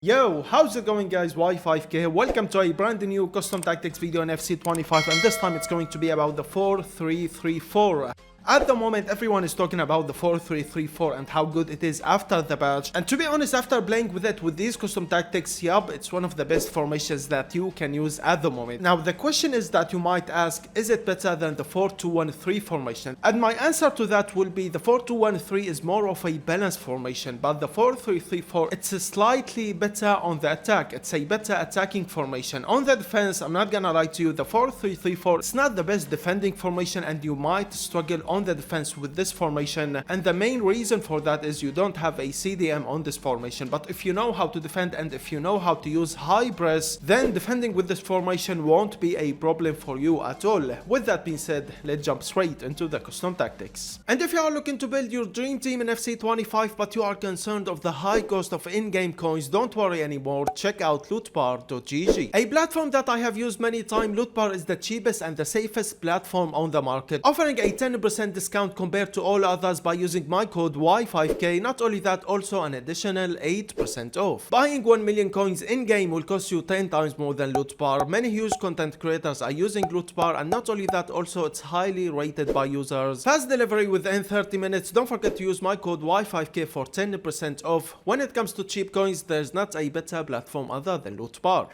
Yo, how's it going guys? Y5K here. Welcome to a brand new custom tactics video in FC25, and this time it's going to be about the 4-3-3-4. At the moment, everyone is talking about the 4-3-3-4 and how good it is after the patch. And to be honest, after playing with it with these custom tactics, yup, it's one of the best formations that you can use at the moment. Now, the question is that you might ask, is it better than the 4-2-1-3 formation? And my answer to that will be the 4-2-1-3 is more of a balanced formation, but the 4-3-3-4, it's slightly better on the attack. It's a better attacking formation. On the defense, I'm not gonna lie to you, the 4-3-3-4, it's not the best defending formation and you might struggle on the defense with this formation, and the main reason for that is you don't have a CDM on this formation. But if you know how to defend and if you know how to use high press, then defending with this formation won't be a problem for you at all. With that being said, let's jump straight into the custom tactics. And if you are looking to build your dream team in FC25 but you are concerned of the high cost of in-game coins, don't worry anymore, check out lootbar.gg, a platform that I have used many times. Lootbar is the cheapest and the safest platform on the market, offering a 10% discount compared to all others by using my code Y5K. Not only that, also an additional 8% off. Buying 1 million coins in-game will cost you 10 times more than Lootbar. Many huge content creators are using Lootbar, and not only that, also it's highly rated by users. Fast delivery within 30 minutes. Don't forget to use my code Y5K for 10% off. When it comes to cheap coins, there's not a better platform other than Lootbar.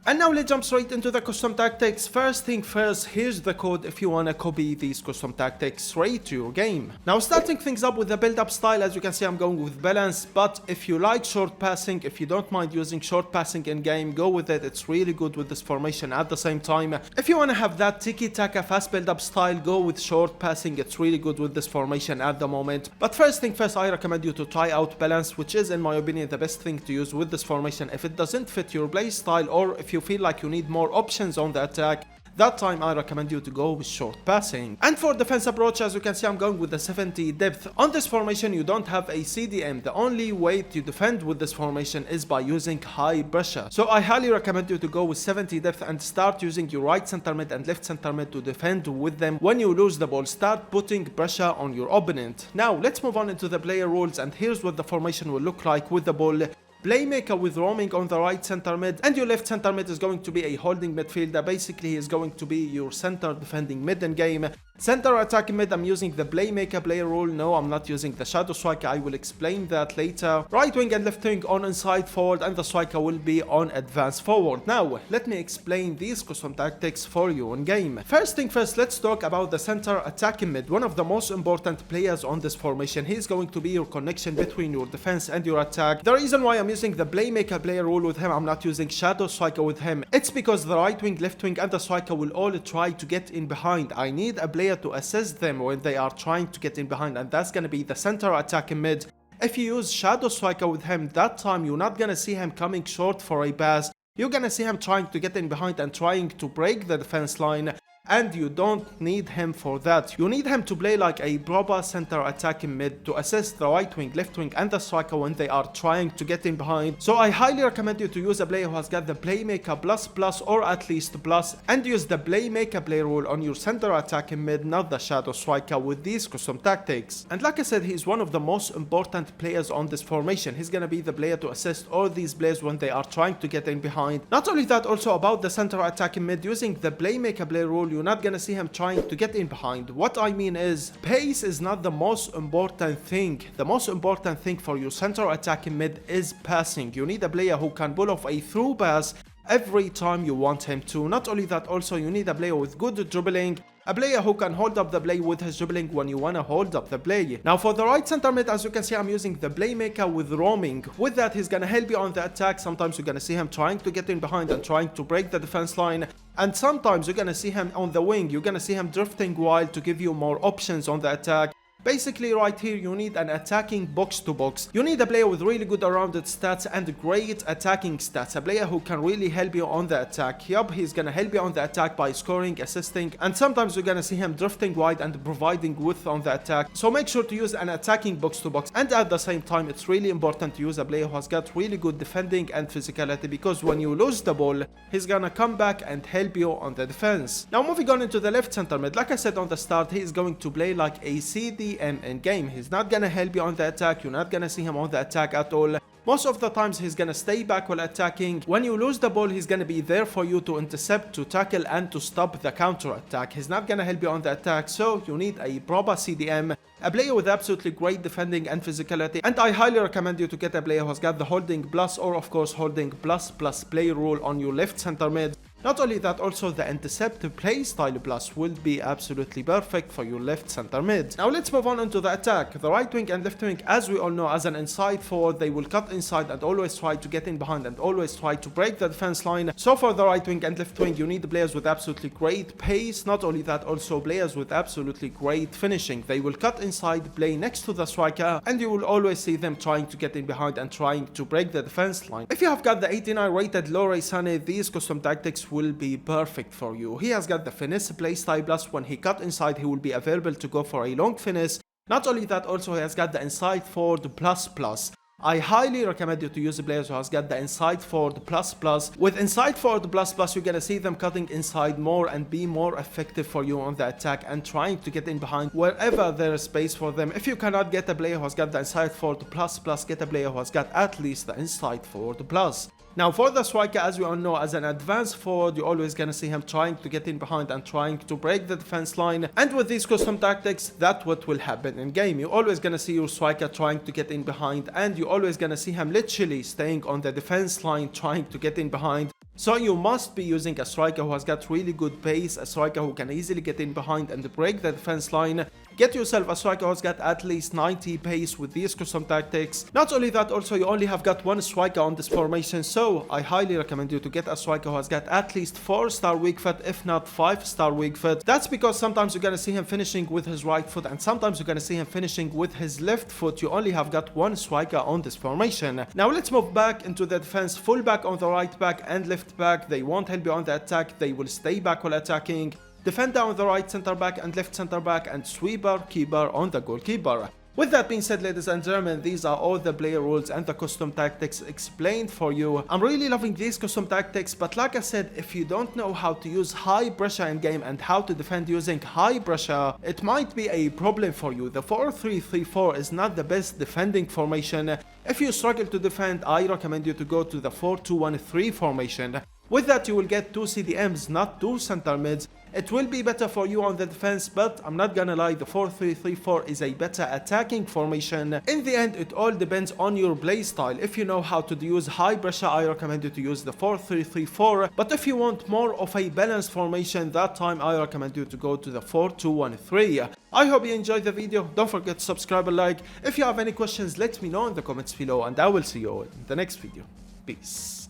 And now let's jump straight into the custom tactics. First thing first, here's the code if you wanna copy these custom tactics straight to your game. Now, starting things up with the build-up style, as you can see I'm going with balance, but if you like short passing, if you don't mind using short passing in game, go with it. It's really good with this formation. At the same time, if you wanna have that tiki-taka fast build-up style, go with short passing. It's really good with this formation at the moment. But first thing first, I recommend you to try out balance, which is in my opinion the best thing to use with this formation. If it doesn't fit your play style, or if you feel like you need more options on the attack, that time I recommend you to go with short passing. And for defense approach, as you can see I'm going with the 70 depth. On this formation you don't have a CDM. The only way to defend with this formation is by using high pressure. So I highly recommend you to go with 70 depth and start using your right center mid and left center mid to defend with them. When you lose the ball, start putting pressure on your opponent. Now let's move on into the player rules, and here's what the formation will look like with the ball. Playmaker with roaming on the right center mid, and your left center mid is going to be a holding midfielder. Basically, he is going to be your center defending mid in game. Center attacking mid, I'm using the playmaker player rule. No, I'm not using the shadow striker. I will explain that later. Right wing and left wing on inside forward, and the striker will be on advanced forward. Now, let me explain these custom tactics for you in game. First thing first, let's talk about the center attacking mid, one of the most important players on this formation. He is going to be your connection between your defense and your attack. The reason why I'm using the playmaker player rule with him, I'm not using shadow striker with him, it's because the right wing, left wing and the striker will all try to get in behind. I need a player to assist them when they are trying to get in behind, and that's gonna be the center attacking mid. If you use shadow striker with him, that time you're not gonna see him coming short for a pass. You're gonna see him trying to get in behind and trying to break the defense line, and you don't need him for that. You need him to play like a proper center attacking mid to assist the right wing, left wing and the striker when they are trying to get in behind. So I highly recommend you to use a player who has got the playmaker plus or at least plus, and use the playmaker player rule on your center attacking mid, not the shadow striker, with these custom tactics. And like I said, he's one of the most important players on this formation. He's gonna be the player to assist all these players when they are trying to get in behind. Not only that, also about the center attacking mid, using the playmaker player rule, you're not gonna see him trying to get in behind. What I mean is, pace is not the most important thing. The most important thing for your center attacking mid is passing. You need a player who can pull off a through pass every time you want him to. Not only that, also you need a player with good dribbling, a player who can hold up the play with his dribbling when you want to hold up the play. Now for the right center mid, as you can see I'm using the playmaker with roaming. With that, he's gonna help you on the attack. Sometimes you're gonna see him trying to get in behind and trying to break the defense line, and sometimes you're gonna see him on the wing. You're gonna see him drifting wild to give you more options on the attack. Basically right here you need an attacking box to box. You need a player with really good rounded stats and great attacking stats. A player who can really help you on the attack. Yup, he's gonna help you on the attack by scoring, assisting, and sometimes you're gonna see him drifting wide and providing width on the attack. So make sure to use an attacking box to box, and at the same time it's really important to use a player who has got really good defending and physicality, because when you lose the ball, he's gonna come back and help you on the defense. Now moving on into the left center mid, like I said on the start, he is going to play like a CD DM in game. He's not gonna help you on the attack. You're not gonna see him on the attack at all. Most of the times he's gonna stay back while attacking. When you lose the ball, he's gonna be there for you to intercept, to tackle, and to stop the counter attack. He's not gonna help you on the attack, so you need a proper CDM, a player with absolutely great defending and physicality, and I highly recommend you to get a player who has got the holding plus, or of course holding plus play rule on your left center mid. Not only that, also the intercept play style plus will be absolutely perfect for your left center mid. Now let's move on into the attack. The right wing and left wing, as we all know, as an inside forward, they will cut inside and always try to get in behind and always try to break the defense line. So for the right wing and left wing, you need players with absolutely great pace. Not only that, also players with absolutely great finishing. They will cut inside, play next to the striker, and you will always see them trying to get in behind and trying to break the defense line. If you have got the 89 rated Leroy Sané, these custom tactics will be perfect for you. He has got the finesse playstyle plus. When he cut inside, he will be available to go for a long finesse. Not only that, also he has got the inside forward plus. I highly recommend you to use the players who has got the inside forward plus. With inside forward plus, you're gonna see them cutting inside more and be more effective for you on the attack and trying to get in behind wherever there is space for them. If you cannot get a player who has got the inside forward plus, get a player who has got at least the inside forward plus. Now for the striker, as we all know, as an advanced forward, you're always gonna see him trying to get in behind and trying to break the defense line. And with these custom tactics, that's what will happen in game. You're always gonna see your striker trying to get in behind, and you're always gonna see him literally staying on the defense line trying to get in behind. So you must be using a striker who has got really good pace, a striker who can easily get in behind and break the defense line. Get yourself a striker who has got at least 90 pace with these custom tactics. Not only that, also you only have got one striker on this formation, so I highly recommend you to get a striker who has got at least 4-star weak foot, if not 5-star weak foot. That's because sometimes you're gonna see him finishing with his right foot, and sometimes you're gonna see him finishing with his left foot. You only have got one striker on this formation. Now let's move back into the defense. Full back on the right back and left back, they won't help you on the attack, they will stay back while attacking. Defender on the right center back and left center back, and sweeper keeper on the goalkeeper. With that being said, ladies and gentlemen, these are all the player rules and the custom tactics explained for you. I'm really loving these custom tactics, but like I said, if you don't know how to use high pressure in game and how to defend using high pressure, it might be a problem for you. The 4-3-3-4 is not the best defending formation. If you struggle to defend, I recommend you to go to the 4-2-1-3 formation. With that, you will get 2 CDMs, not 2 center mids. It will be better for you on the defense, but I'm not gonna lie, the 4-3-3-4 is a better attacking formation. In the end, it all depends on your play style. If you know how to use high pressure, I recommend you to use the 4-3-3-4. But if you want more of a balanced formation, that time I recommend you to go to the 4-2-1-3. I hope you enjoyed the video. Don't forget to subscribe and like. If you have any questions, let me know in the comments below, and I will see you all in the next video. Peace.